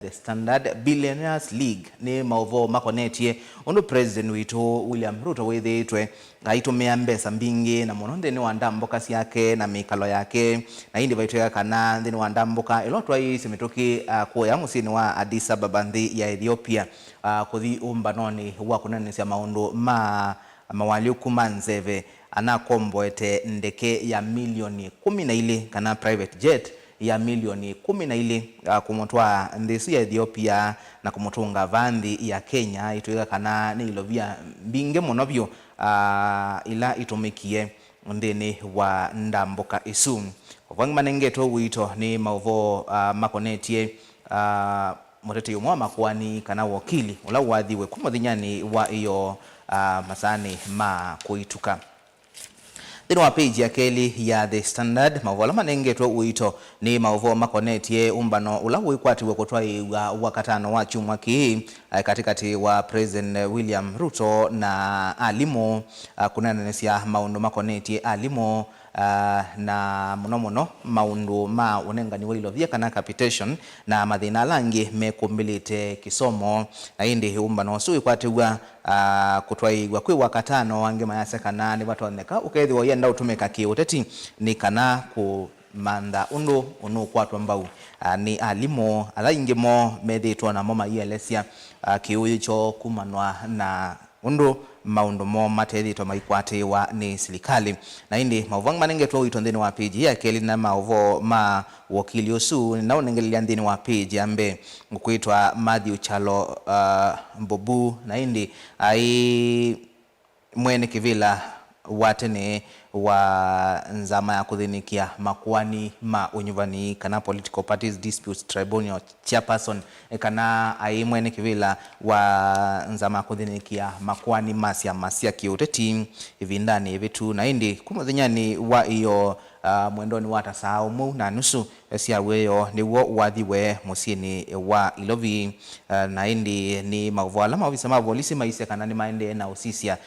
The Standard Billionaires League ni mauvo makonetie undu president wito William Ruto withitwe aitumia mbesa mbingi na muno nthini wa ndambuka yake na mikalo yake na hindi vaitweka kana nthini wa ndambuka ilotwa hii simituki kuya musini wa Addis Ababa nthi ya Ethiopia kuthi umbanoni wa kunanisya maundu mawali kuma nzeve anakomboete ndeke ya milioni 12 kana private jet ya milioni 12 kumutwa nthisi ya Ethiopia na kumutunga vanthi ya Kenya itwika kana ni ilovia mbinge muno byo ila itumikie nthini wa ndambuka isu vangi manengetwo wito ni mauvo makonetie mutete umwa makwani kana wakili ula wathiwe kumuthinyani wa iyo masani ma kuituka. Thini wa page ya keli ya The Standard mauvola manengetwo wito ni mauvo makonetie umbano ula wikwatiwe kutwaiwa wakatano wa chumwa kii katikati wa President William Ruto na alimo kunanenesya maundu makonetie alimo na muno maundu ma unengani wa ilovia kana capitation na mathina langi mekumbilite kisomo na indi umbano sui kwatiwa kutwaiwa kwi wakatano wange mayasekana ni watoneka ukethiwa yenda utumika kiuteti ni kana kumanda undu kwatwa mbau ni alimo alaingimo methitwa na moma yelesya kiuyicho kumanwa na undu maundu mo matethitwa maikwatiwa ni serikali na indi mauvang manengetwa wito nthini wa page ya keli na mauvo ma wakili usu na unengelia nthini wa page ambe ngukwitwa Matthew Chalo Mbobu na indi ai mwene kivila watene wa nzama ya kuthinikia makwani ma unyuvani kana political parties disputes tribunal chairperson kana ai mwene kivila wa nzama ya kuthinikia makwani masia kiuteti ivindani vitu na indi kumuthinyani wa iyo mwendoni wata saa umu na nusu sia weyo niwo wathiwe musini wa ilovi na indi ni mauvoala mavisa mavolisi maise kana ni maende na usisia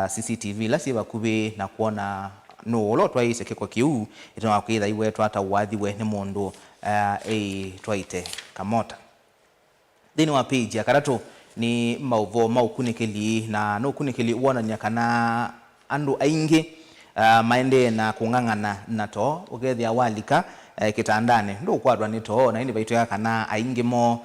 CCTV lasi bakubi na kuona no lotwa ise kiko kiu itwa kwitha iwe twata wathiwe ni mundu twaite kamota. Thini wa page ya karatu ni mauvo maukunikeli na no kunikeli uona nyakana andu aingi maende na kungangana nato ukethia walika kitandane ndo kwadwa nito na indi vaitwa kana aingi mo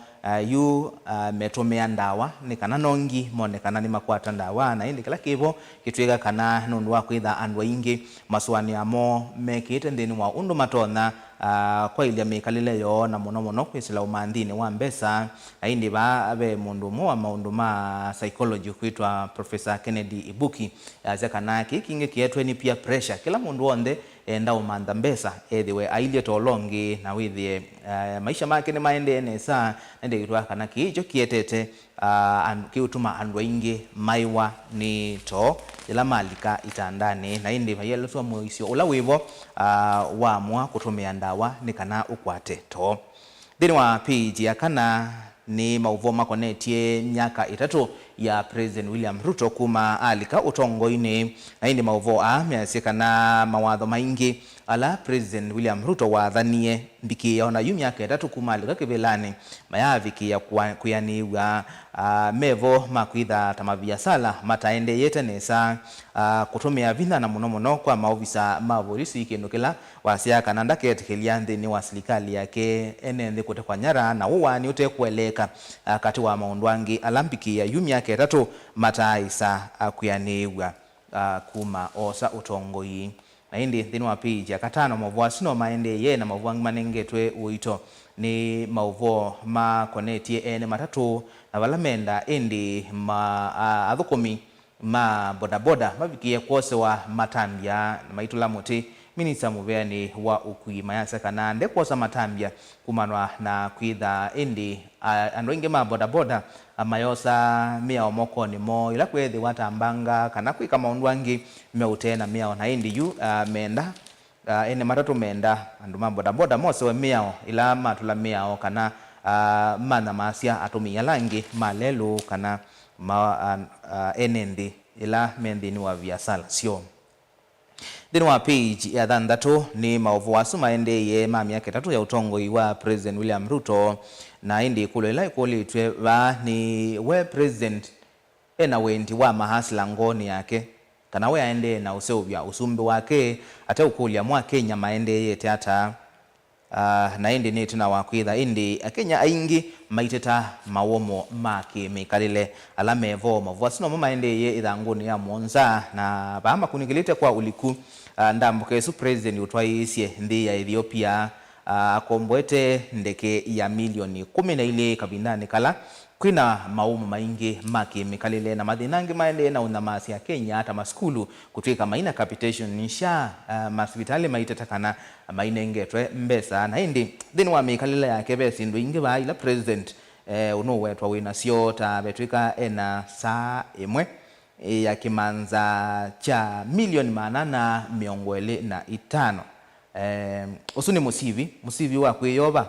yu metomea ndawa ni kana nongi mone kana ni makwata ndawa na indi kila kivo kitwika kana nundu wa kwitha andu aingi maswani amo mekite nthini wa undu matona kwa ilia mikalile yo na muno kwisila umanthini wa mbesa na indi ave mundu mwa maundu ma psychology kwitwa Professor Kennedy Ibuki kana kingi kietwe ni peer pressure kila mundu wonde enda umantha mbesa ethiwe ailie tolongi na withie maisha make ni maende nesa ende kitwa kana kiicho kietete kiutuma andu aingi maiwa ni to ila malika itandani na indi mayeleswa moisio ula wivo wamwa kutumia ndawa ni kana ukwate to. Thini wa page ya kana ni mauvo makonetie nyaka itatu ya President William Ruto kuma alika utongoini na indi mauvo miasikana mawatho maingi ala President William Ruto wathanie mbiki yaona myaka itatu kuma alika kivilani mayaviki ya kuyaniwa mevo makwitha tamabiasala mataende yete nesa kutumia vina na muno kwa maofisa mavolisi ikindu kila wasiaka na ndaketekelia nthini wa serikali yake enenthi kutekwa nyara na uwani utekueleka kati wa maundu angi alambiki ya myaka itatu mataisa kuyaniwa kuma osa utongoi na indi nthini wa page ya katano mauvo asino maende ye na mauvo manengetwe uito ni mauvo makonetie ene matatu na valamenda indi athukumi ma bodaboda mavikie kwose wa matambia na maitula muti minisa muveani wa ukui mayasa kana nde kwosa matambia kumanwa na kwitha indi andu ingi ma bodaboda mayosa mia omokoni mo ila kwethi watambanga kana kwika maundu angi meutena mia na indi yu menda ene matatu menda andu ma bodaboda mose we mia ila matula mia kana mana masia atumia langi malelu kana enendi ila mendini wa viasala sio. Thini wa page ya thanthatu ni mauvu wasu maende ye ma miaka 3 ya utongoi wa President William Ruto na indi kulo ila ikolitwe ba ni we president ena wendi wa mahasla ngoni yake kana we aende na useubya usumbi wake ata ukulia mwa Kenya maende yete hata na indi ni tuna wakwitha indi Kenya aingi maiteta mawomo maki mikalile alamevo mavwa sino mama ende ye idhanguni ya Mwonza na bahama kunigilite kwa uliku ndambuke su president utwaisie ndi ya Ethiopia akombwete ndeke ya milioni 12 kabindani kala kwina maumu maingi maki mikalile na madhinangi maende na unamasi ya Kenya hata maskulu kutwika maina capitation nisha masvitali maitetakana maine ngetwe mbesa na hindi dhini wa mikalile ya kebesi ndo ingi ba ila president unuwetwa wina siota betwika ena saa imwe ya kimanza cha milioni 825 usuni musivi wa kuyoba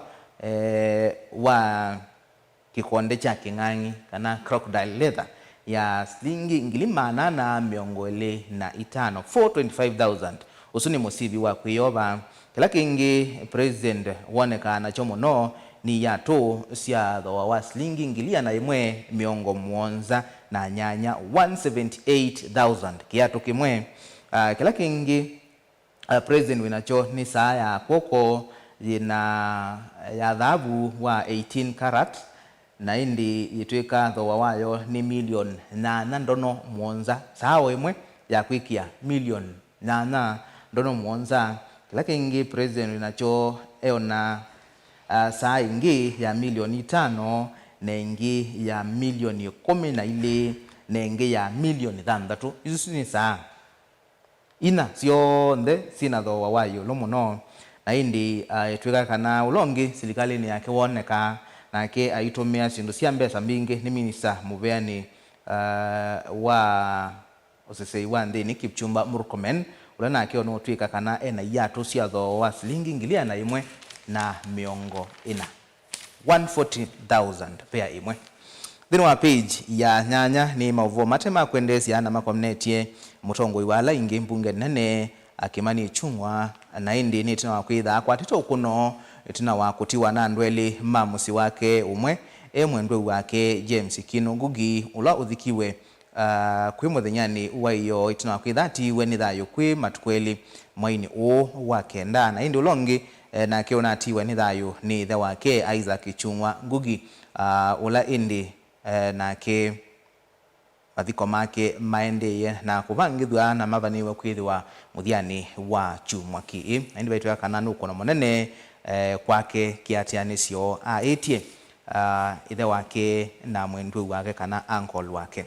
wa kikonde cha king'ang'i kana crocodile leather ya shilingi ngili 825 425,000 usuni musivi wa kuyoba kila kingi president wonekana chomo no ni yato sia dho wa shilingi ngili na imwe miongo muonza na nyanya 178,000 kiato kimwe kila kingi president winacho ni saa ya koko ina ya dhahabu wa 18 karat na indi yitwika dhowa wayo ni milioni 8 ndono muonza sawa imwe ya kwikia milioni 8 ndono muonza kila kingi president winacho eona saa ingi ya milioni 5 na ingi ya milioni 12 na ingi ya milioni 6 izo ni saa ina sionde sina dhowa wayo lomuno na indi twika kana ulongi serikali ni yake woneka nake aitomea sindu cia mbesa mbingi ni minister mubeani wa osesei wa nthini Kipchumba Murkomen ula nake ono twika kana ena yato cia dhowa shilingi ngili na imwe na miongo ina 140,000 pea imwe. Dhini wa page ya nyanya ni mauvo matema kwendesia na makomnetie mutongo iwala ingi mbunge nene Kimani Ichung'wa na indi ni tina wakwitha kwa tito ukuno tina wakutiwa na ndweli mamusi wake umwe mwendwe wake James Kino Ngugi ula uthikiwe kwi muthenyani wa iyo tina wakwitha atiwe ni thayo kwi matukweli mwaini u wake nda na indi ulongi na kiona atiwe ni thayo ni the wake Isaac Ichung'wa Ngugi ula indi na ke mathiko make maendeye na kuvangithwa na mavaniwe kwithiwa muthiani wa chumwa ki na indi baitwa kana nuko na monene kwake kiatianisio etie ithe wake na mwendwe wake kana uncle wake.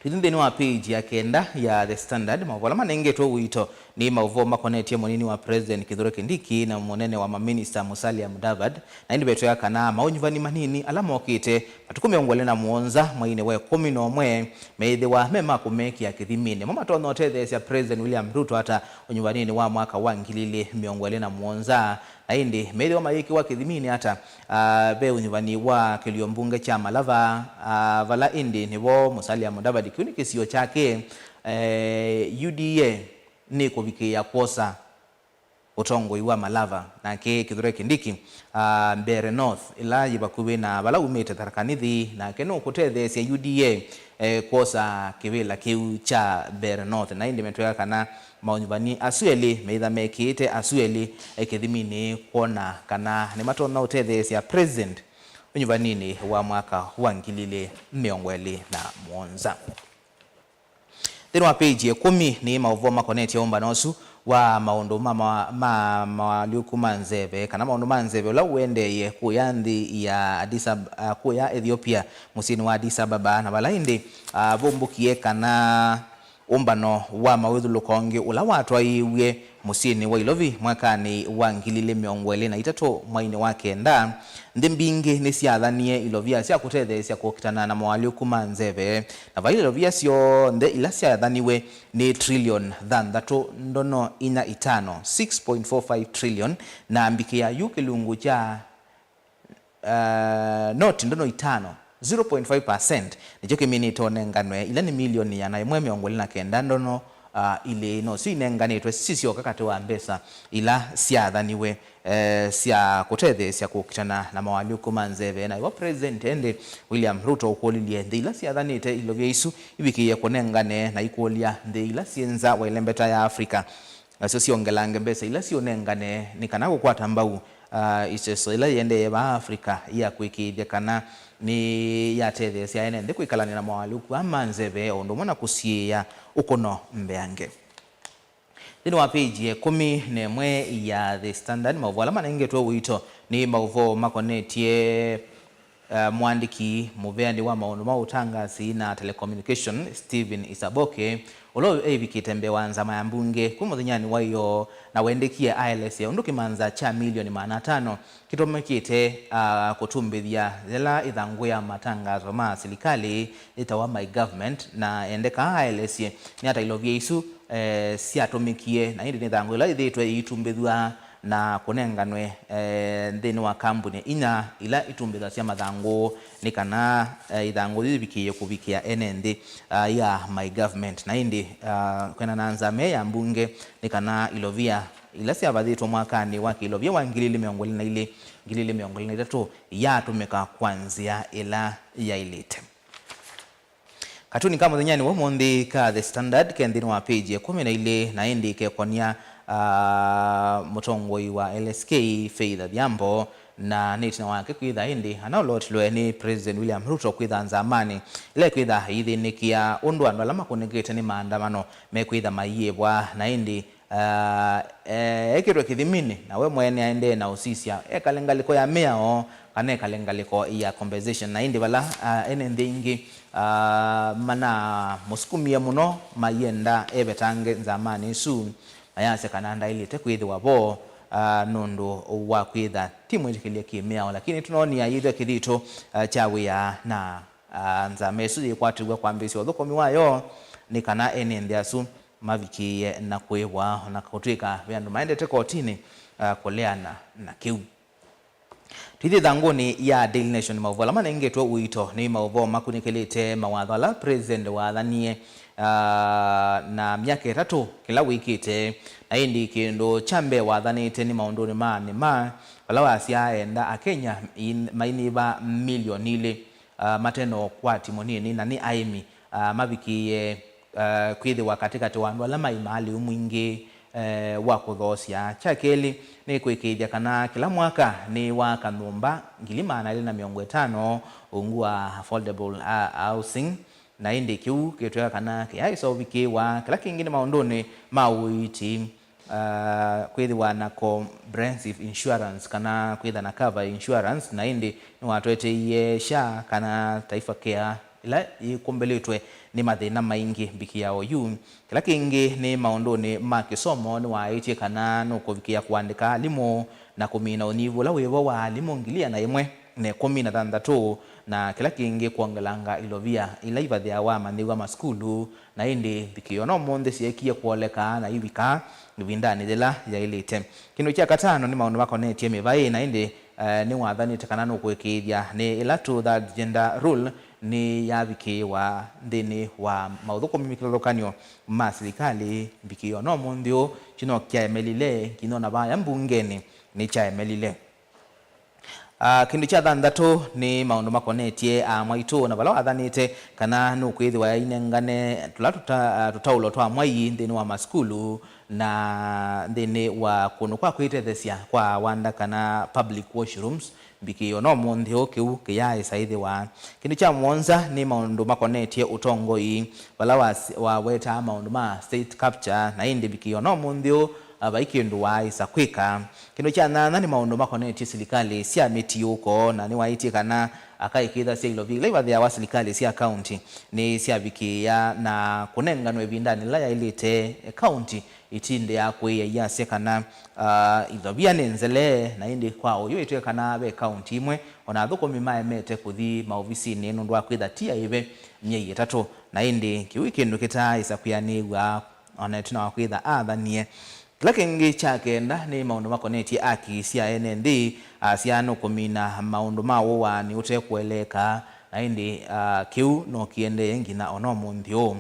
Twithindeni wa page ya kenda ya The Standard mavola manengetwe wito ni mavo makonetie monini wa president Kithure Kindiki na monene wa maminista Musalia Mudavadi na indi beto yakana maonyivani manini alama okite matukume ongwele na muonza mwaine we 11 meithe wa mema kumeki ya kithimine mama tono tethe ya president William Ruto hata onyivani wa mwaka wa ngilili miongwele na muonza na indi meithe wa mayiki wa kithimine hata be onyivani wa kilio mbunge cha Malava vala indi niwo Musalia Mudavadi kiuni kisio chake UDA ni kubikia kosa utongo iwa Malava na ke Kithure Kindiki Mbeere North ila yibakuwe na bala umete tarakanithi na keno kutethe cia UDA kosa kivila kiu cha Mbeere North na indi metweka kana maonyvani asueli meitha mekite asueli ekithimini kuona kana ni matona utethe cia president unyvanini wa mwaka wa ngilile miongweli na muonza. Thini wa page ya 10 ni mauvo makoneti ya umba nosu wa maundu maliuku manzeve kana maundu manzeve ula uendeye kuya nthi ya Addis Ababa kuya Ethiopia musini wa Addis Ababa na bala indi vumbukie kana umbano wa mawithulukongi ula watwa iwe musini wa Ilovi mwakani wa ngilile miongweli na itatu mwaini wake nda nthi mbingi ni siathanie Ilovia cia kutethe cia kukitana na mawaliuku manzeve na vaile Ilovia sio nthi ila siathaniwe ni trillion thanthatu ndono ina itano 6.45 trillion na mbiki ya yukilungu cha noti ndono itano 0.5% nicho kimini tone nganwe ila ni milioni ya na imwe miongweli na kenda ndono ile no sinenganitwe sisio kakati wa mbesa ila siathaniwe sia kuthethe sia kukitana na mawali kumanzeve na iwa president ende William Ruto ukolilie ndila siathanite ilovya isu ibikiye kunengane na ikuolia ndila sienza wa ilembeta ya Afrika sio siongelange mbesa ila sionengane ni kana gukwata mbau iseso ila yende ya Afrika ya kuikithia kana ni yatethe sia ene ndi kuikalana na mawali kumanzeve ondo mona kusiya ukono mbeange Dino wa page ya 11 ya The Standard mauvo alama nangetwe wito ni mauvo makonetie mwandiki muveandi wa maono mautangasi na telecommunication Stephen Isaboke ulo ebikitembe wanza mayambunge kumuthinyani wayo na wendekie ILS ya unduki manza cha milioni 500 kitomekite kutumbithia zela ithangu ya matangazo ma serikali itawa my government na endeka ILS ni hata ilovya isu siatumikie na hindi ni thangu ila ithitwe itumbithwa na kunenganwe nthini wa kampuni inya ila itumbitha cia mathangu ni kana ithangu ithibikie kubikia enendi ya my government na hindi kwena na nzame ya mbunge ni kana ilovia ila siavathitwo mwakani wa kilovia wa 2023 yatumika kwanzia ila ya ilite katuni kama thinyani wa mondi ka The Standard kendini wa page ya 12 na hindi kekonia mutongoi wa LSK Faith Adhiambo na nitina wake kwitha hindi anaolotilwe ni President William Ruto kwitha nzamani ile kwitha ithinikia undu andu alama kunigite ni maandamano mekwitha maiyebwa na hindi ekirwe kithimini na we mwene aende na usisia ekalengaliko ya meao kana ekalengaliko ya compensation na hindi bala ene ndingi mana musukumia muno mayenda ebetange nzamani su ayase kananda ilite kwithwa bo nundu wa kwitha timu ikilia kimea lakini tunaoni ya yithe kithito chawe ya na nzamesu yikwatiwa kwambisi wathukomi wayo ni kana ene ndiasu mavikie na kwebwa na kutwika vyandu maendete kotini kuleana na kiu Tithi thanguni ya Daily Nation mauvo lama nengetwe uito ni mauvo makunikelete mawatho la president wathanie na miaka 3 kila wikite na indi kindu chambe wathanite ni maunduni ma wala wasiaenda akenya mainiba milioni ile mateno kwa timonini na ni aimi mabikie kwithiwa katikati wa andu ala maimali umwingi wa kuthosia chakeli ni kwikithia kana kila mwaka ni wa kanumba 250 ungua affordable housing na indi kiu kitwa kana kiaiso bikiwa kila kingine maondoni mauiti kwithiwa na comprehensive insurance kana kwitha na cover insurance na indi ni watwete yesha kana taifa care ila ikumbelitwe ni mathina maingi biki yao yu kila kingi ni maondoni ma kisomo ni waitie kana no kuvikia kuandika alimu na kumina univu la wewo wa alimu ngilia na imwe ne 16 na kila kingi kuongelanga ilovia ila ivathia wa mandiwa maskulu na indi bikiona monde siekia kuoleka na ibika vindani dela ya ilite kinu cha katano ni maondo mako netie mevai na indi ni wathani tekana no kwikithia ni ila to that gender rule ni yabiki wa ndini wa mauthuko mimikilolokanyo ma serikali bikio no mundio chino kya emelile kino na baya mbungeni ni cha emelile kindu cha thanthatu ni maundu makonetie mwaitu na bala athanite kana no kwithwa inengane tutaulo twa mwai ndini wa maskulu na ndini wa kunu kwa kwitethesia kwa wanda kana public washrooms bikio no mundio kiu kiya isaithi wa kindu cha mwonza ni maundu makonetie utongoi bala wa weta maundu ma state capture na indi bikio no mundio abaikindu wa isakwika kindu cha nana ni maundu makonetie serikali sia miti huko na ni waiti kana akaikitha sia ilo vile iwathia wa serikali sia county ni sia bikia na kunenganwe bindani la ya ilite county itinde ya kwe ya sia kana ilo nenzele na indi kwa uyo itwe kana be county imwe ona thuko mimae mete kuthi maofisi ni nundu akwitha tia ive myei 3 na indi kiwikindu kita isakuyaniwa ona tuna wakwitha athanie kila kingi chake nda ni maundu makonetie aki sia NND asiano kumina maundu mawo wa ni ute kueleka na indi kiu no kiende ngina ono munthio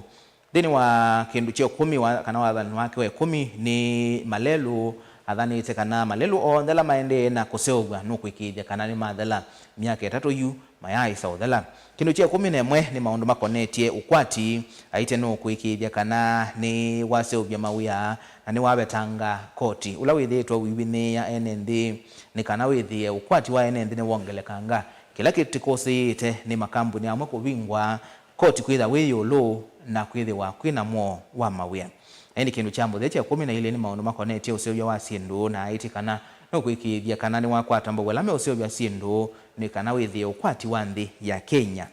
Thini wa kindu chio 10 kana wathani wake we 10 ni malelu athani ite kana malelu o ndela maende na kuseogwa nukwikithia kana ni mathela miaka 3 yu mayai sauthela. Kindu chio 11 ni maundu makonetie ukwati aite nukwikithia kana ni waseobya mawia na ni wabetanga koti ula withitwa wiwini ya NND ni kana withie ukwati wa NND ni wongelekanga kila kitu kosite ni makambuni amwe kuvingwa koti kwitha wiyulu na kwithiwa kwina mo wa mawia. Eni kindu cha muthe cha 12 ni maundu makonetie useobya wa sindu na aiti kana no kwikithia kana ni wakwata mbo wala me useobya sindu ni kana withie ukwati wa nthi ya Kenya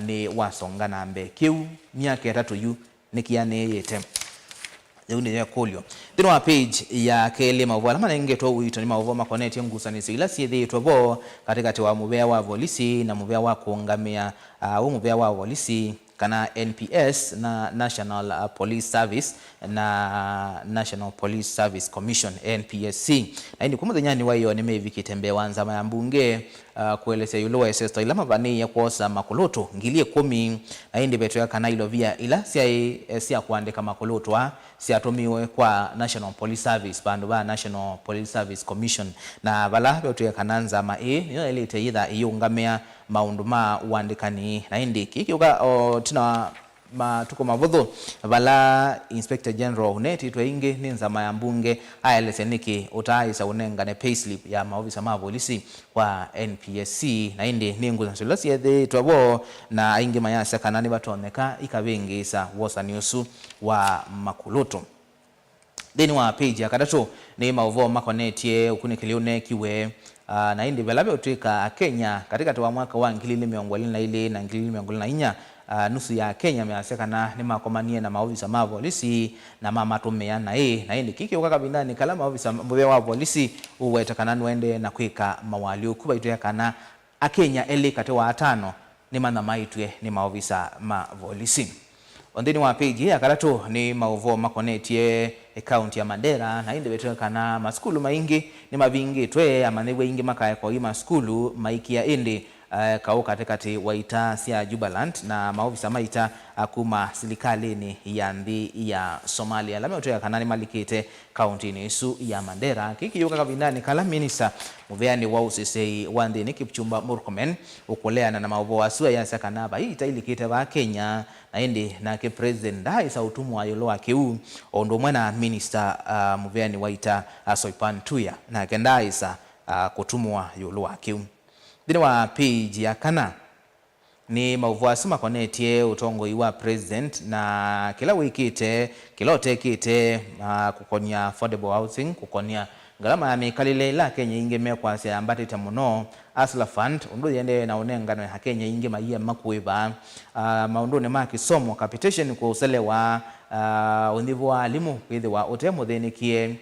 ni wasonga na mbe kiu miaka 3 yu nikianeyete ni ya kolio. Thino wa page ya kele mauvo alama nengetwa uito ni mauvo makonetie ngusanisi ila siethitwa vo katikati wa muvea wa polisi na muvea wa kuungamia muvea wa polisi kana NPS na National Police Service na National Police Service Commission NPSC. Na hindi kumuthenya ni wayo nimevikite wanza ya mbunge kuelezea yulo SS ila mavani ya kuosa makoloto ngilie 10 na hindi beto ya kana ilovia ila sia kuandika makoloto siatumiwe kwa National Police Service bandu ba National Police Service Commission na bala beto ya kananza niyo ilite itha iungamia maundu ma uandikani na hindi kikiuka tina tuko mavuthu bala Inspector General uneti twingi ni nzama ya mbunge ayelese niki utaisa unengane payslip ya maofisa ma polisi kwa NPSC na hindi ni nguza siethe twabo na ingi mayasa kana ni batoneka ikabengisa wosa niusu wa makuluto. Thini wa page ya kadatu ni mauvo makonetie ukunikiliune kiwe na hindi belabe utwika Kenya katika tuwa mwaka wa 2022 na 2024 nusu ya Kenya measekana ni makomanie na maofisa ma polisi na mama tumea na hindi kiki ukakabindani kala maofisa mbuwe wa polisi uwetakana nwende na kwika mawali ukuba itu ya kana Kenya eli katewa 5 ni mana maitwe ni maofisa ma polisi. Ondini wa page ya karatu ni mauvo makonetie county ya Mandera na hindi betu kana maskulu maingi ni mavingi twe amanewe ingi makaya kwa ima skulu maiki ya indi kau katikati waita sia Jubaland na maofisa maita akuma silikalini ya nthi ya Somalia lame utoya kanani malikite county ni isu ya Mandera kiki yuka kabindani kala minisa muveani wa usisei wa nthi ni Kipchumba Murkomen ukuleana na mauvo wasua ya sakanaba hii itailikite wa Kenya na hindi na ke president dai sa utumu wa yolo wa kiu ondo mwena minister muveani waita Soipan Tuya na kendai sa kutumu wa yolo wa kiu. Thini wa page ya kana ni mauvuasi makonetie utongo iwa president na kila wikite kilote kite kukonia affordable housing kukonia ngalama ya mikalile ila Kenya inge mekwa siya ambati tamuno Asla Fund undu yende na unengano ya Kenya inge maia makuiba maundu ni maki somo capitation kwa usele wa undivu wa alimu kwezi wa utemu dhenikie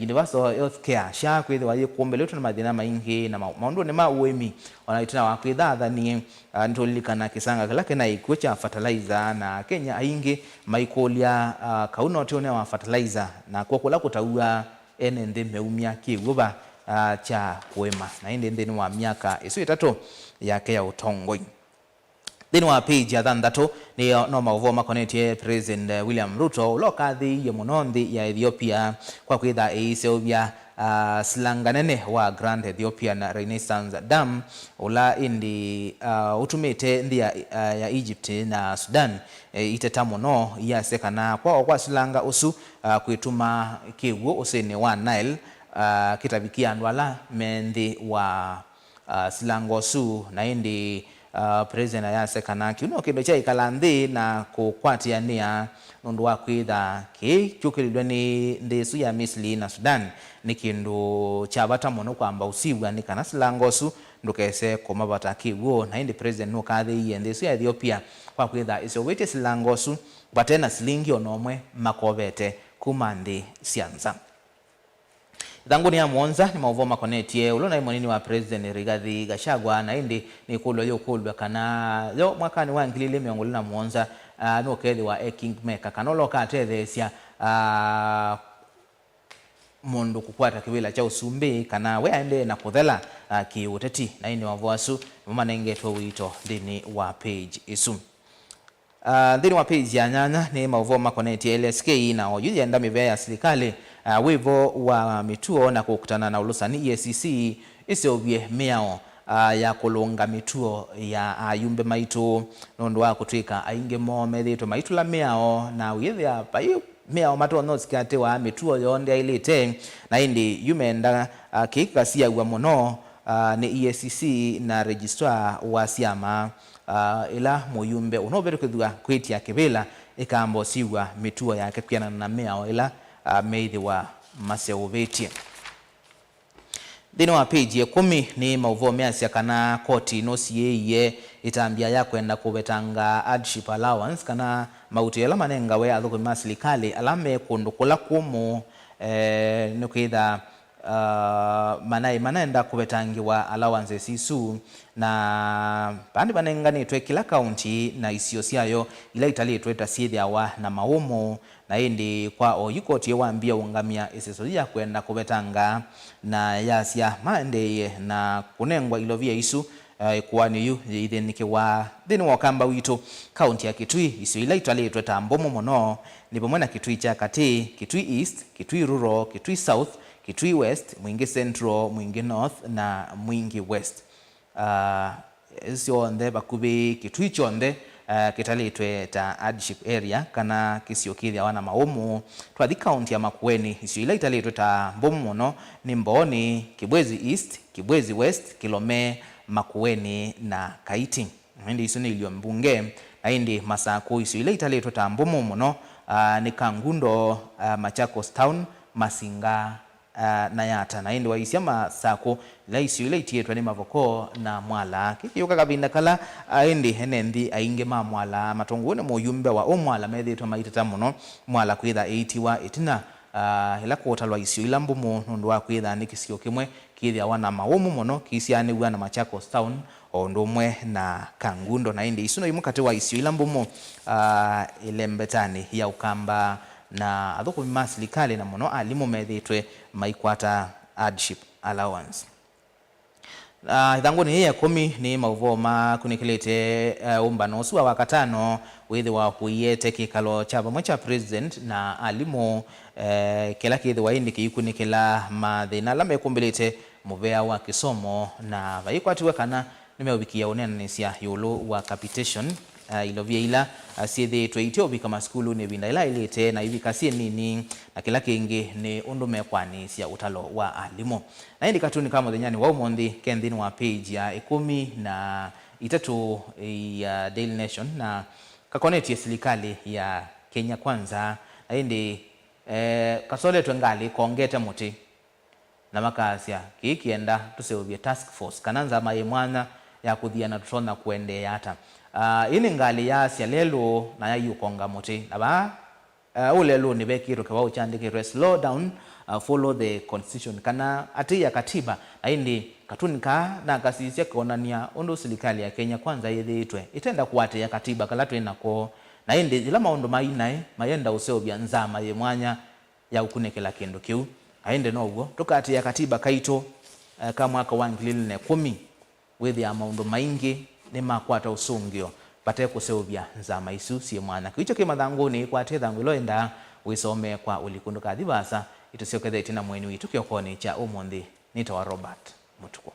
universal health care sha kwezi wa kuombeletu na madina maingi na maundu ni uemi wanaitina wa kweza ni ntolika na kisanga kalake na ikuecha fertilizer na Kenya inge maikolia kauna otione wa fertilizer na kwa kula kutaua NND meumia kiuba cha kuema na hindi ni wa miaka isu 3 yake ya utongoi. Thini wa page ya thanthatu ni no mauvo makonetie President William Ruto ulokathi ya munondi ya Ethiopia kwa kwitha iseobya slanganene wa Grand Ethiopian Renaissance Dam ula indi utumite nthi ya Egypt na Sudan itetamu no ya sekana kwa silanga usu kuituma kiwu usini wa Nile kitabikia ndwala mendi wa silango su na indi president ya sekana kiuno kindo cha ikalanthi na kukwatiania nundu wa kwitha ki chukilidwe ni ndesu ya Misri na Sudan ni kindu cha bata muno kwamba usibwa ni kana silango su ndukese komabata kiwo na indi president no kathi ye ndesu ya Ethiopia kwa kwitha isowete silango su batena silingi onomwe makovete kumandi sianza. Thangu ni ya Mwanza ni mauvo makonetie ulona imonini wa President Rigathi Gachagua na indi ni kulo yo kulwa kana yo mwakani wa 2020 Mwanza no kethi wa Kingmaker kanolo katethesia mundu kukwata kiwila cha usumbi kana we aende na kuthela kiuteti na ini wavoasu mama nengetwa wito ndini wa page isu. Thini wa page ya nyanya ni mauvo makoneti LSK na oyuthi enda mivea ya serikali wivo wa mituo na kukutana na ulusani EACC isiovye miao ya kulunga mituo ya ayumbe maitu nondu wa kutwika ainge mo methito maitu la miao na withi ya payu miao matuo nosikate wa mituo yonde ilite na indi yumenda kikasia wa mono ni EACC na registrar wa siama ila muyumbe unoberekethwa kwitia kibila ikambo siwa mituo yake kwiana na miao ila meithi wa maseuvetie. Thini wa page ya 10 ni mauvo measia kana koti no siye itambia ya kwenda kubetanga hardship allowance kana mauti ela manenga we athuku maslikali alame kundu kula kumu nukwitha manaenda kubetangiwa allowances isu na pandi banenganitwe kila county na isio siayo ila italitwe tasithiawa na maumu na indi kwa oyukoti wambia ungamia isisolia kwenda kubetanga na yasia maende na kunengwa ilovia isu kwani yu ithenike wa thini wa kamba witu county ya Kitui isio ila italitwe tambomo mono ni pamwe na Kitui cha kati, Kitui East, Kitui Rural, Kitui South, Kitui West, Mwingi Central, Mwingi North na Mwingi West. Sio nde bakubi Kitui chonde kitalitwe ta hardship area kana kisio kithia wana maumu twathi county ya Makueni isio ila italitwe ta mbomu mono ni Mboni, Kibwezi East, Kibwezi West, Kilome, Makueni na Kaiti. Ndi isu ni ilio mbunge na indi Masaku isio ila italitwe ta mbomu mono ni Kangundo, Machakos Town, Masinga na Yata na indi waisia Masako ila isio ila itietwa ni Mavoko na Mwala kikiyuka kavinda kala indi henendi ainge Mwala matongone muyumbe wa Mwala methitwa maitata muno Mwala kwitha 80 wa itina ila kuotalwa isio ila mbumu nundu wa kwitha ni kisio kimwe kithia wana maumu muno kisiani wana Machakos Town ondumwe na Kangundo na indi isuno imukate wa isio ila mbumu ile mbetani ya ukamba na athuku maslikali na muno alimu methitwe maikwata hardship allowance. Ithanguni ya 10 ni mauvo makunikilite umbano usuwa wakatano withi wa huiete kikalo cha pamwe cha president na alimu kila kithi wa indi kiyikunikila mathina la mekumbilite muvea wa kisomo na vaikwatiwe kana nimeubikia unenanisia yulu wa capitation ilovia ila sithi tweitio ubika maskulu ni vinda ila ilite na hivi kasie nini na kila kingi ni undume kwani sia utalo wa alimu na hindi katuni kama dhenyani wa umondi kendhini wa page ya 13 ya Daily Nation na kakoneti ya serikali ya Kenya Kwanza na hindi kasole tuengali kongete muti na makasia kikienda tuseuvye task force kananza maimwana ya kuthiana tutona kuende yata ini ngali ya sia lelo na ya yukonga muti aba ulelo ni bekiro kwa uchandike slow down follow the constitution kana ati ya katiba na indi katunika na kasisia kuonania undu serikali ya Kenya Kwanza yethitwe itenda kuate ya katiba kala twinako na indi ila maundu mainae mayenda useobya nzama ye mwanya ya ukunekela kindu kiu aende noguo tukati ya katiba kaito kama mwaka wa 2010 withi ya maundu maingi ni makwata usungio pate kuseubya nzama isu sie mwana kicho kimathanguni kwa tethangwilo enda wisome kwa ulikunduka thibasa itusiokethe itina mweni witu kiokoni cha umundi nitawa Robert Mutuku.